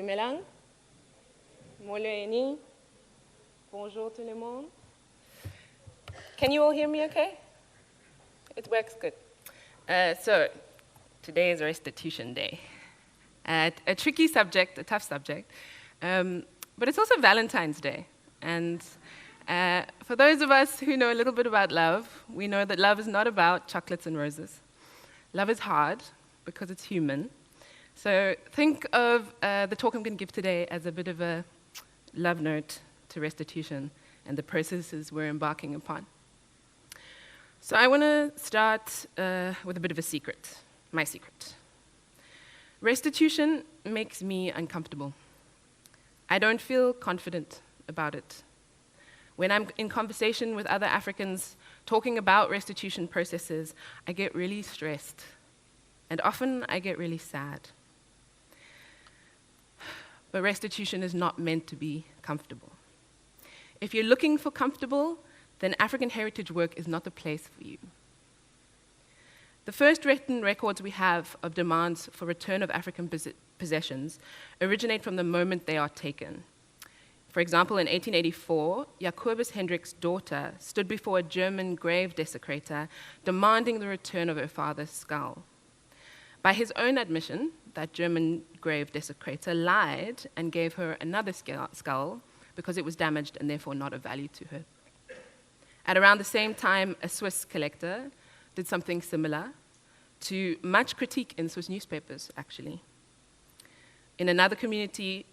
Dumelang. Molemo. Bonjour tout le monde. Can you all hear me okay? It works good. So, today is Restitution Day. A tricky subject, a tough subject, but it's also Valentine's Day. And for those of us who know a little bit about love, we know that love is not about chocolates and roses. Love is hard because it's human. So think of the talk I'm going to give today as a bit of a love note to restitution and the processes we're embarking upon. So I want to start with a bit of a secret, my secret. Restitution makes me uncomfortable. I don't feel confident about it. When I'm in conversation with other Africans talking about restitution processes, I get really stressed, and often I get really sad. But restitution is not meant to be comfortable. If you're looking for comfortable, then African heritage work is not the place for you. The first written records we have of demands for return of African possessions originate from the moment they are taken. For example, in 1884, Jacobus Hendrik's daughter stood before a German grave desecrator demanding the return of her father's skull. By his own admission, that German grave desecrator lied and gave her another skull because it was damaged and therefore not of value to her. At around the same time, a Swiss collector did something similar, to much critique in Swiss newspapers, actually. In another community,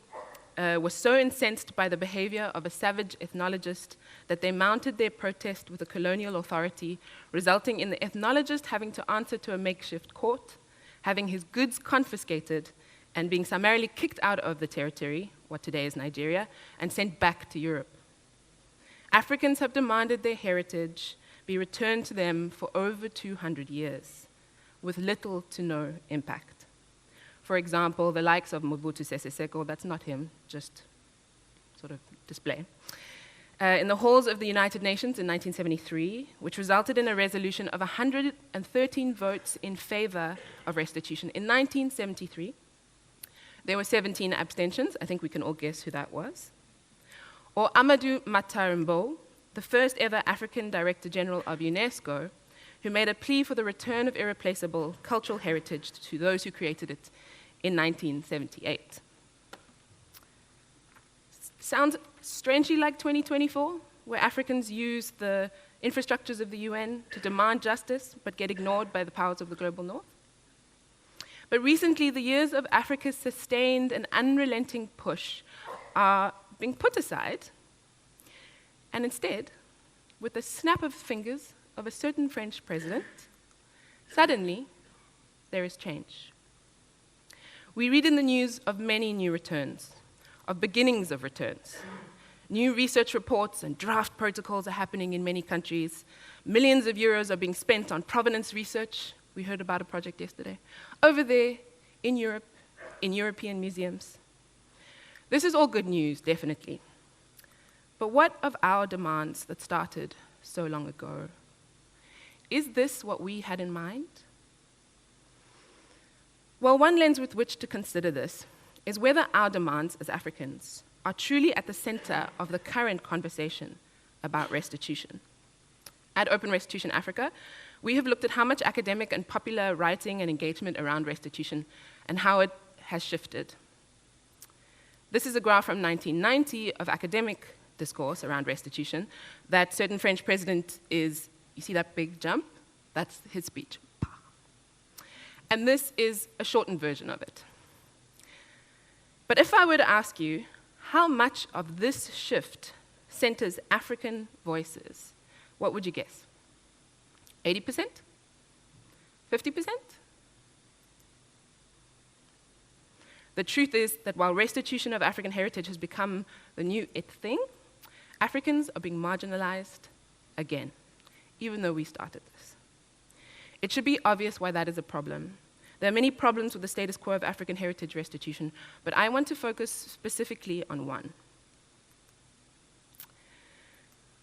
was so incensed by the behavior of a savage ethnologist that they mounted their protest with the colonial authority, resulting in the ethnologist having to answer to a makeshift court, having his goods confiscated, and being summarily kicked out of the territory, what today is Nigeria, and sent back to Europe. Africans have demanded their heritage be returned to them for over 200 years, with little to no impact. For example, the likes of Mobutu Sese Seko, that's not him, just sort of display, in the halls of the United Nations in 1973, which resulted in a resolution of 113 votes in favor of restitution. In 1973, there were 17 abstentions. I think we can all guess who that was. Or Amadou Matarmbo, the first ever African Director General of UNESCO, who made a plea for the return of irreplaceable cultural heritage to those who created it in 1978. Sounds strangely like 2024, where Africans use the infrastructures of the UN to demand justice, but get ignored by the powers of the global north. But recently, the years of Africa's sustained and unrelenting push are being put aside, and instead, with the snap of fingers of a certain French president, suddenly, there is change. We read in the news of many new returns, of beginnings of returns. New research reports and draft protocols are happening in many countries. Millions of euros are being spent on provenance research. We heard about a project yesterday. Over there, in Europe, in European museums. This is all good news, definitely. But what of our demands that started so long ago? Is this what we had in mind? Well, one lens with which to consider this is whether our demands as Africans are truly at the center of the current conversation about restitution. At Open Restitution Africa, we have looked at how much academic and popular writing and engagement around restitution and how it has shifted. This is a graph from 1990 of academic discourse around restitution. That certain French president is, you see that big jump? That's his speech. And this is a shortened version of it. But if I were to ask you, how much of this shift centers African voices, what would you guess? 80%? 50%? The truth is that while restitution of African heritage has become the new it thing, Africans are being marginalized again, even though we started this. It should be obvious why that is a problem. There are many problems with the status quo of African heritage restitution, but I want to focus specifically on one.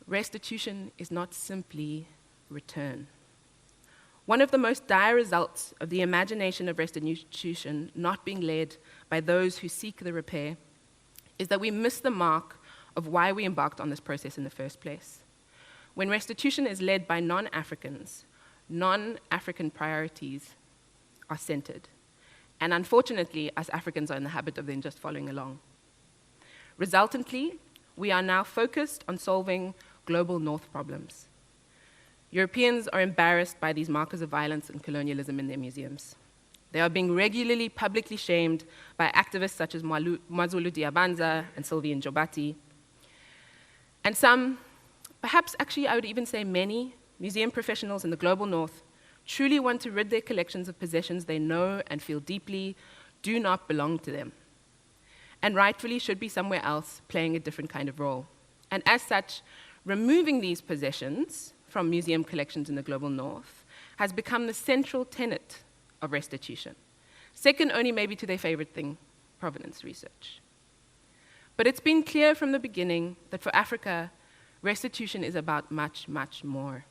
Restitution is not simply return. One of the most dire results of the imagination of restitution not being led by those who seek the repair is that we miss the mark of why we embarked on this process in the first place. When restitution is led by non-Africans, non-African priorities are centered. And unfortunately, us Africans are in the habit of then just following along. Resultantly, we are now focused on solving global North problems. Europeans are embarrassed by these markers of violence and colonialism in their museums. They are being regularly publicly shamed by activists such as Mwazulu Diabanza and Sylvie Njobati. And some, perhaps actually I would even say many, museum professionals in the global North truly want to rid their collections of possessions they know and feel deeply do not belong to them, and rightfully should be somewhere else playing a different kind of role. And as such, removing these possessions from museum collections in the global North has become the central tenet of restitution, second only maybe to their favorite thing, provenance research. But it's been clear from the beginning that for Africa, restitution is about much, much more.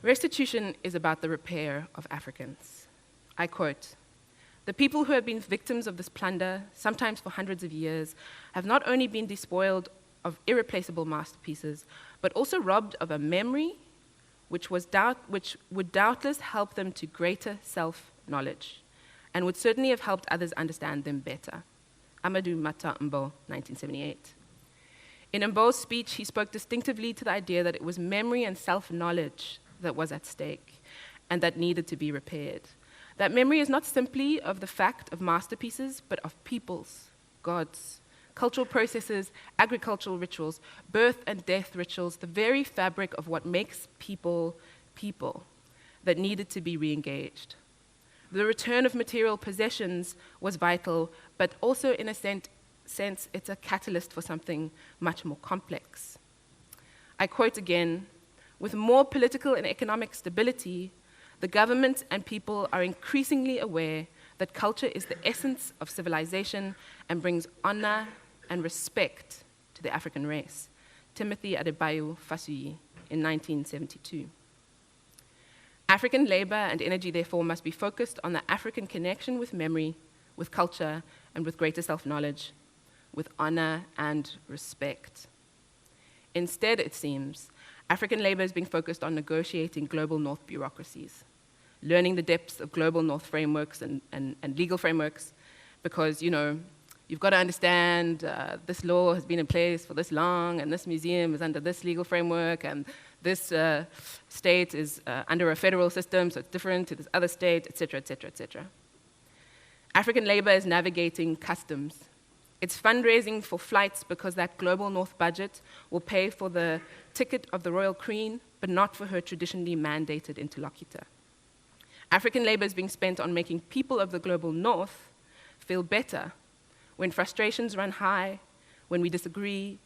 Restitution is about the repair of Africans. I quote, "The people who have been victims of this plunder, sometimes for hundreds of years, have not only been despoiled of irreplaceable masterpieces, but also robbed of a memory which would doubtless help them to greater self-knowledge, and would certainly have helped others understand them better." Amadou Mata Mbo, 1978. In Mbo's speech, he spoke distinctively to the idea that it was memory and self-knowledge that was at stake and that needed to be repaired. That memory is not simply of the fact of masterpieces, but of peoples, gods, cultural processes, agricultural rituals, birth and death rituals, the very fabric of what makes people people that needed to be re-engaged. The return of material possessions was vital, but also in a sense, it's a catalyst for something much more complex. I quote again, "With more political and economic stability, the government and people are increasingly aware that culture is the essence of civilization and brings honor and respect to the African race." Timothy Adebayo Fasuyi in 1972. African labor and energy, therefore, must be focused on the African connection with memory, with culture, and with greater self-knowledge, with honor and respect. Instead, it seems, African labor is being focused on negotiating global North bureaucracies, learning the depths of global North frameworks and legal frameworks, because, you've got to understand this law has been in place for this long, and this museum is under this legal framework, and this state is under a federal system, so it's different to this other state, et cetera, et cetera, et cetera. African labor is navigating customs. It's fundraising for flights because that global North budget will pay for the ticket of the royal queen, but not for her traditionally mandated interlocutor. African labor is being spent on making people of the global North feel better when frustrations run high, when we disagree,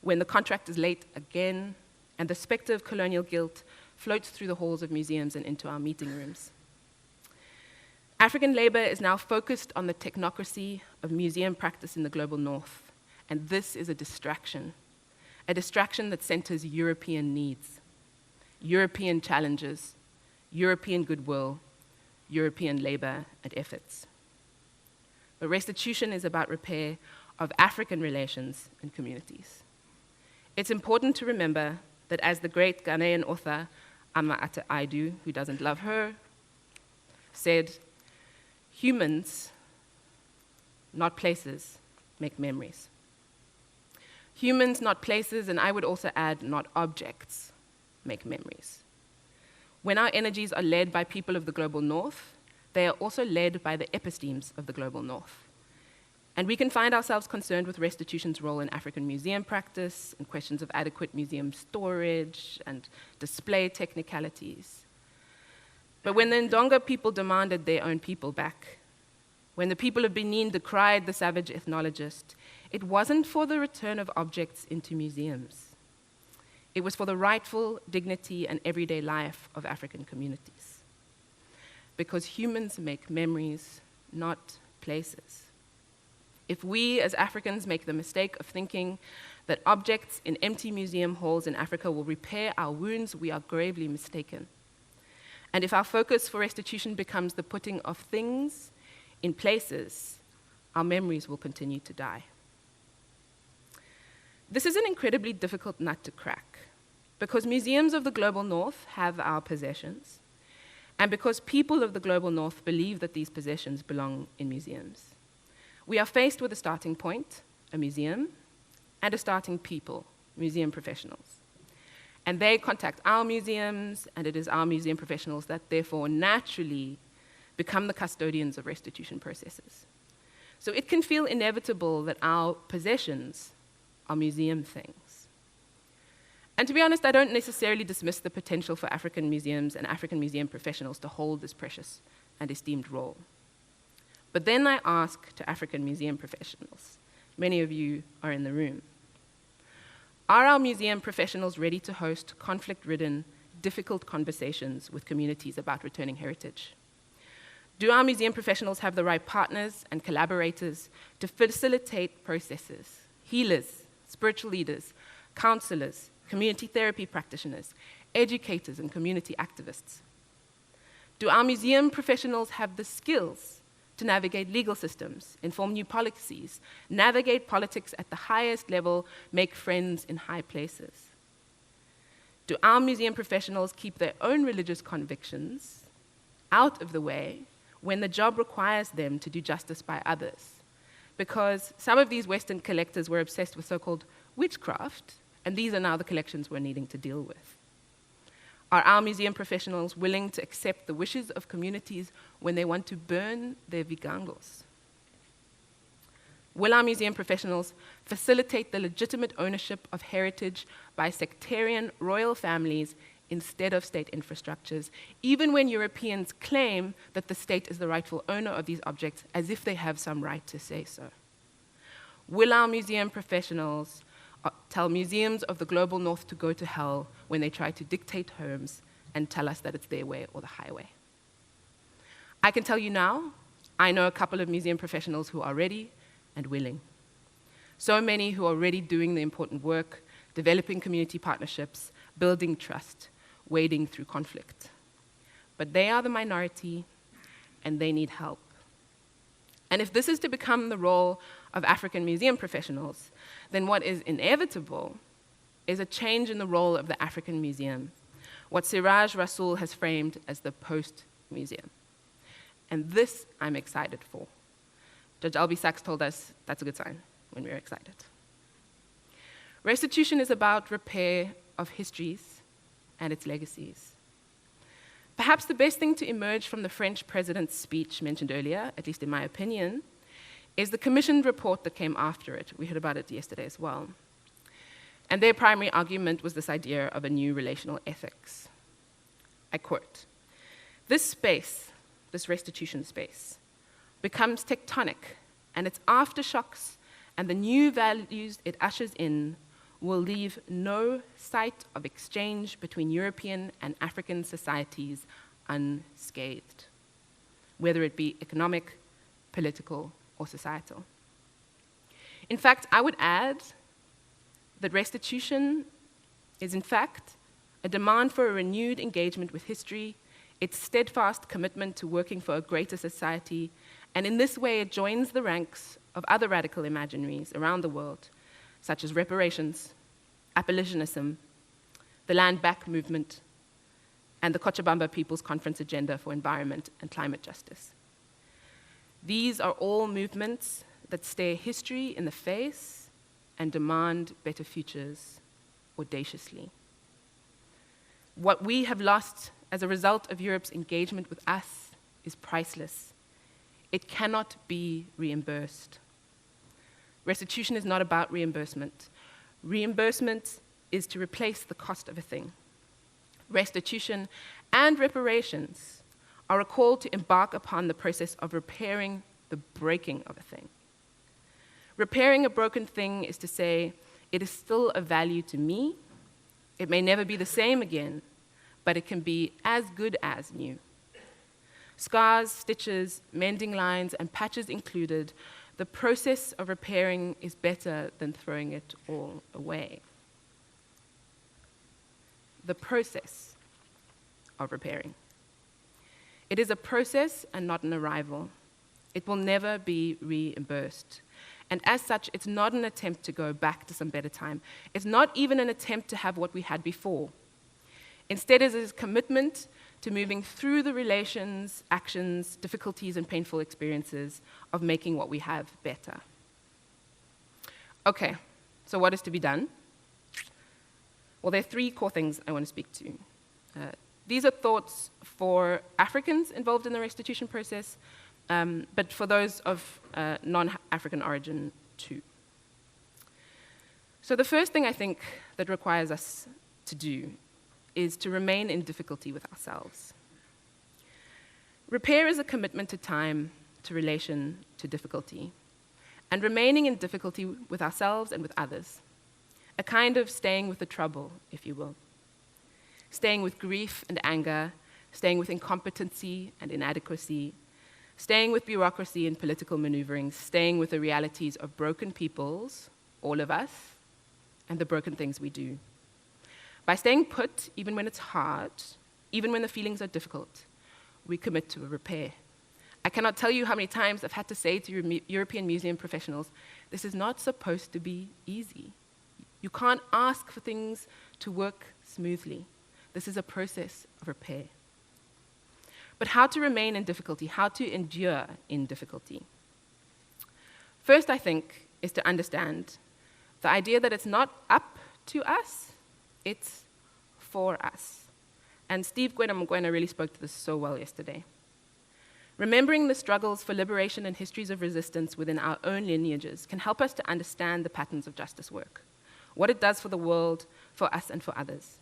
when the contract is late again, and the specter of colonial guilt floats through the halls of museums and into our meeting rooms. African labor is now focused on the technocracy of museum practice in the global North, and this is a distraction that centers European needs, European challenges, European goodwill, European labor and efforts. But restitution is about repair of African relations and communities. It's important to remember that, as the great Ghanaian author Ama Ata Aidu, who doesn't love her, said, "Humans, not places, make memories." Humans, not places, and I would also add, not objects, make memories. When our energies are led by people of the global North, they are also led by the epistemes of the global North. And we can find ourselves concerned with restitution's role in African museum practice and questions of adequate museum storage and display technicalities. But when the Ndonga people demanded their own people back, when the people of Benin decried the savage ethnologist, it wasn't for the return of objects into museums. It was for the rightful dignity and everyday life of African communities. Because humans make memories, not places. If we as Africans make the mistake of thinking that objects in empty museum halls in Africa will repair our wounds, we are gravely mistaken. And if our focus for restitution becomes the putting of things in places, our memories will continue to die. This is an incredibly difficult nut to crack, because museums of the global north have our possessions, and because people of the global north believe that these possessions belong in museums. We are faced with a starting point, a museum, and a starting people, museum professionals. And they contact our museums, and it is our museum professionals that therefore naturally become the custodians of restitution processes. So it can feel inevitable that our possessions are museum things. And to be honest, I don't necessarily dismiss the potential for African museums and African museum professionals to hold this precious and esteemed role. But then I ask to African museum professionals, many of you are in the room, are our museum professionals ready to host conflict-ridden, difficult conversations with communities about returning heritage? Do our museum professionals have the right partners and collaborators to facilitate processes, healers, spiritual leaders, counselors, community therapy practitioners, educators, and community activists? Do our museum professionals have the skills to navigate legal systems, inform new policies, navigate politics at the highest level, make friends in high places? Do our museum professionals keep their own religious convictions out of the way when the job requires them to do justice by others? Because some of these Western collectors were obsessed with so-called witchcraft, and these are now the collections we're needing to deal with. Are our museum professionals willing to accept the wishes of communities when they want to burn their vigangos? Will our museum professionals facilitate the legitimate ownership of heritage by sectarian royal families instead of state infrastructures, even when Europeans claim that the state is the rightful owner of these objects, as if they have some right to say so? Will our museum professionals tell museums of the global north to go to hell when they try to dictate homes and tell us that it's their way or the highway? I can tell you now, I know a couple of museum professionals who are ready and willing. So many who are already doing the important work, developing community partnerships, building trust, wading through conflict. But they are the minority, and they need help. And if this is to become the role of African museum professionals, then what is inevitable is a change in the role of the African museum, what Siraj Rasool has framed as the post-museum. And this I'm excited for. Judge Albie Sachs told us that's a good sign when we're excited. Restitution is about repair of histories and its legacies. Perhaps the best thing to emerge from the French president's speech mentioned earlier, at least in my opinion, is the commissioned report that came after it. We heard about it yesterday as well. And their primary argument was this idea of a new relational ethics. I quote, "This space, this restitution space, becomes tectonic, and its aftershocks and the new values it ushers in will leave no site of exchange between European and African societies unscathed, whether it be economic, political, or societal." In fact, I would add that restitution is, in fact, a demand for a renewed engagement with history, its steadfast commitment to working for a greater society, and in this way it joins the ranks of other radical imaginaries around the world, such as reparations, abolitionism, the Land Back movement, and the Cochabamba People's Conference Agenda for Environment and Climate Justice. These are all movements that stare history in the face and demand better futures audaciously. What we have lost as a result of Europe's engagement with us is priceless. It cannot be reimbursed. Restitution is not about reimbursement. Reimbursement is to replace the cost of a thing. Restitution and reparations are a call to embark upon the process of repairing the breaking of a thing. Repairing a broken thing is to say, it is still of value to me, it may never be the same again, but it can be as good as new. Scars, stitches, mending lines, and patches included, the process of repairing is better than throwing it all away. The process of repairing. It is a process and not an arrival. It will never be reimbursed. And as such, it's not an attempt to go back to some better time. It's not even an attempt to have what we had before. Instead, it is a commitment to moving through the relations, actions, difficulties, and painful experiences of making what we have better. Okay, so what is to be done? Well, there are three core things I want to speak to. These are thoughts for Africans involved in the restitution process, but for those of non-African origin too. So the first thing I think that requires us to do is to remain in difficulty with ourselves. Repair is a commitment to time, to relation, to difficulty, and remaining in difficulty with ourselves and with others. A kind of staying with the trouble, if you will. Staying with grief and anger, staying with incompetency and inadequacy, staying with bureaucracy and political maneuvering, staying with the realities of broken peoples, all of us, and the broken things we do. By staying put, even when it's hard, even when the feelings are difficult, we commit to a repair. I cannot tell you how many times I've had to say to European museum professionals, this is not supposed to be easy. You can't ask for things to work smoothly. This is a process of repair. But how to remain in difficulty, how to endure in difficulty? First, I think, is to understand the idea that it's not up to us, it's for us. And Steve Gwena really spoke to this so well yesterday. Remembering the struggles for liberation and histories of resistance within our own lineages can help us to understand the patterns of justice work, what it does for the world, for us, and for others.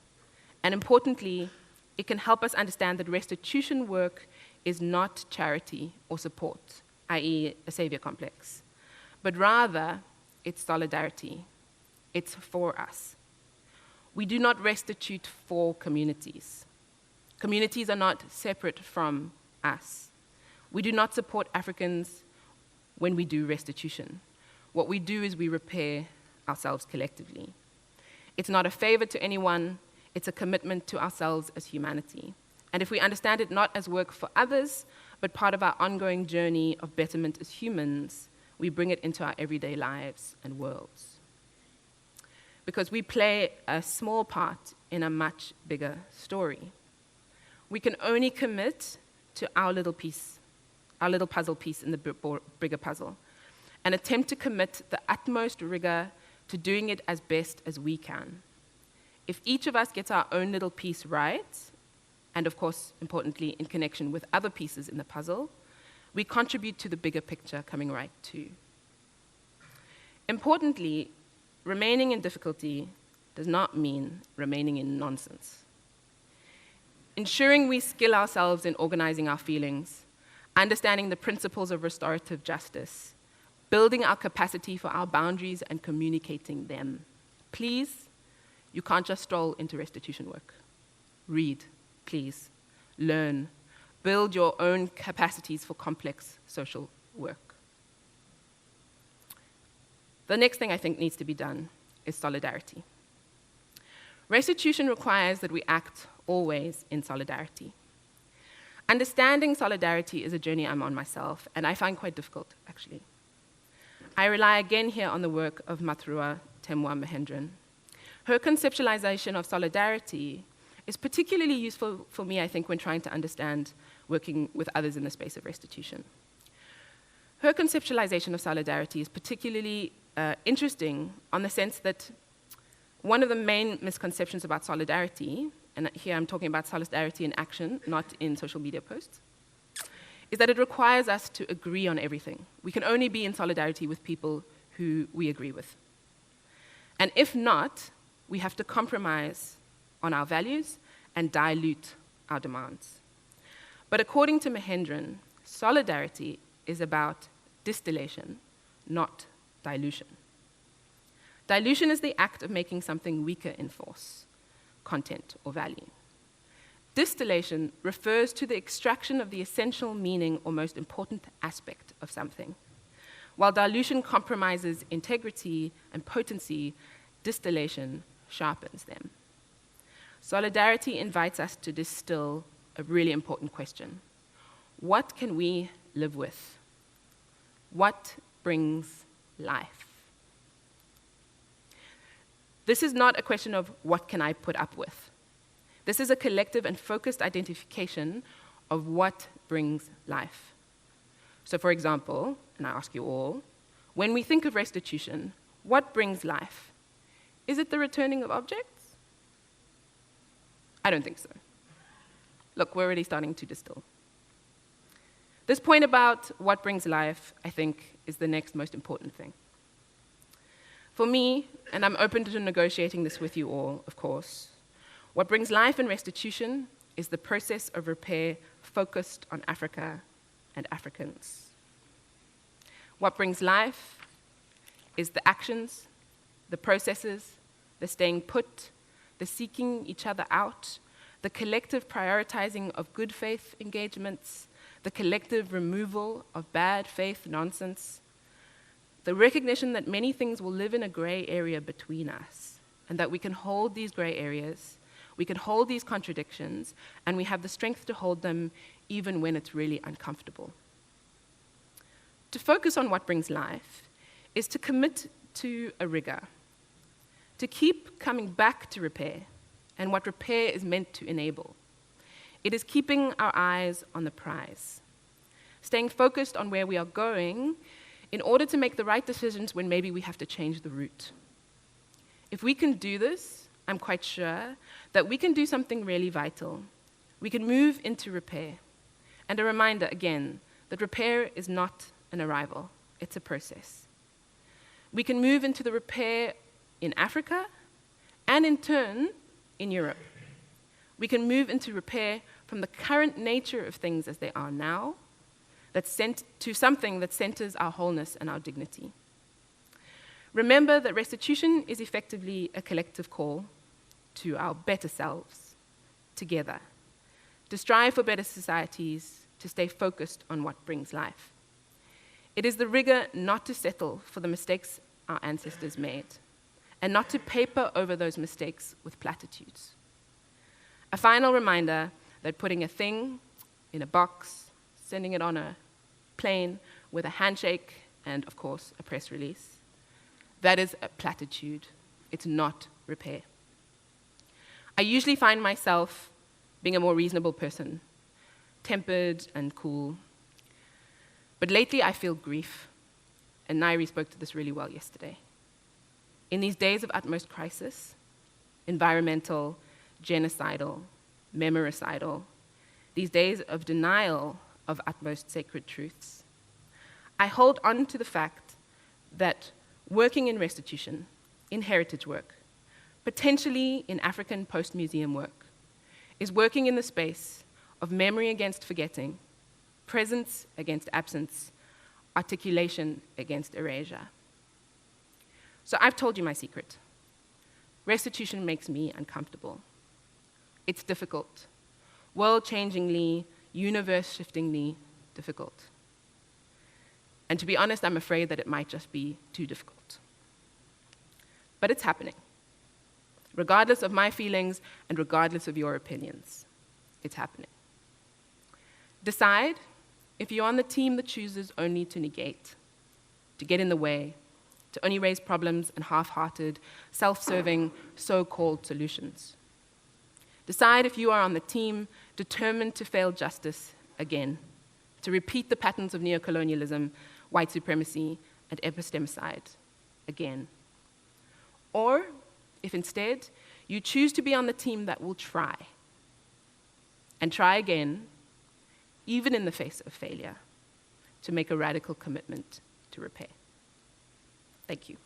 And importantly, it can help us understand that restitution work is not charity or support, i.e. a savior complex, but rather it's solidarity. It's for us. We do not restitute for communities. Communities are not separate from us. We do not support Africans when we do restitution. What we do is we repair ourselves collectively. It's not a favor to anyone, it's a commitment to ourselves as humanity. And if we understand it not as work for others, but part of our ongoing journey of betterment as humans, we bring it into our everyday lives and worlds. Because we play a small part in a much bigger story. We can only commit to our little piece, our little puzzle piece in the bigger puzzle, and attempt to commit the utmost rigor to doing it as best as we can. If each of us gets our own little piece right, and of course, importantly, in connection with other pieces in the puzzle, we contribute to the bigger picture coming right too. Importantly, remaining in difficulty does not mean remaining in nonsense. Ensuring we skill ourselves in organizing our feelings, understanding the principles of restorative justice, building our capacity for our boundaries and communicating them. Please, you can't just stroll into restitution work. Read, please. Learn. Build your own capacities for complex social work. The next thing I think needs to be done is solidarity. Restitution requires that we act always in solidarity. Understanding solidarity is a journey I'm on myself, and I find quite difficult, actually. I rely again here on the work of Mathurua Temwa Mahendran. Her conceptualization of solidarity is particularly useful for me, I think, when trying to understand working with others in the space of restitution. Her conceptualization of solidarity is particularly interesting on the sense that one of the main misconceptions about solidarity, and here I'm talking about solidarity in action, not in social media posts, is that it requires us to agree on everything. We can only be in solidarity with people who we agree with. And if not, we have to compromise on our values and dilute our demands. But according to Mahendran, solidarity is about distillation, not dilution. Dilution is the act of making something weaker in force, content, or value. Distillation refers to the extraction of the essential meaning or most important aspect of something. While dilution compromises integrity and potency, distillation sharpens them. Solidarity invites us to distill a really important question. What can we live with? What brings life? This is not a question of what can I put up with. This is a collective and focused identification of what brings life. So for example, and I ask you all, when we think of restitution, what brings life? Is it the returning of objects? I don't think so. Look, we're already starting to distill. This point about what brings life, I think, is the next most important thing. For me, and I'm open to negotiating this with you all, of course, what brings life in restitution is the process of repair focused on Africa and Africans. What brings life is the actions, the processes, the staying put, the seeking each other out, the collective prioritizing of good faith engagements, the collective removal of bad faith nonsense, the recognition that many things will live in a gray area between us, and that we can hold these gray areas, we can hold these contradictions, and we have the strength to hold them even when it's really uncomfortable. To focus on what brings life is to commit to a rigor, to keep coming back to repair and what repair is meant to enable. It is keeping our eyes on the prize, staying focused on where we are going in order to make the right decisions when maybe we have to change the route. If we can do this, I'm quite sure that we can do something really vital. We can move into repair. And a reminder, again, that repair is not an arrival, it's a process. We can move into the repair in Africa and in turn in Europe. We can move into repair from the current nature of things as they are now, that's sent to something that centers our wholeness and our dignity. Remember that restitution is effectively a collective call to our better selves, together, to strive for better societies, to stay focused on what brings life. It is the rigor not to settle for the mistakes our ancestors made, and not to paper over those mistakes with platitudes. A final reminder that putting a thing in a box, sending it on a plane with a handshake and, of course, a press release, that is a platitude. It's not repair. I usually find myself being a more reasonable person, tempered and cool. But lately I feel grief, and Nairi spoke to this really well yesterday. In these days of utmost crisis, environmental, genocidal, memoricidal, these days of denial of utmost sacred truths, I hold on to the fact that working in restitution, in heritage work, potentially in African post-museum work, is working in the space of memory against forgetting, presence against absence, articulation against erasure. So I've told you my secret. Restitution makes me uncomfortable. It's difficult, world-changingly, universe-shiftingly difficult. And to be honest, I'm afraid that it might just be too difficult. But it's happening. Regardless of my feelings and regardless of your opinions, it's happening. Decide if you're on the team that chooses only to negate, to get in the way, to only raise problems and half-hearted, self-serving, so-called solutions. Decide if you are on the team determined to fail justice again, to repeat the patterns of neocolonialism, white supremacy, and epistemicide again. Or if instead you choose to be on the team that will try, and try again, even in the face of failure, to make a radical commitment to repair. Thank you.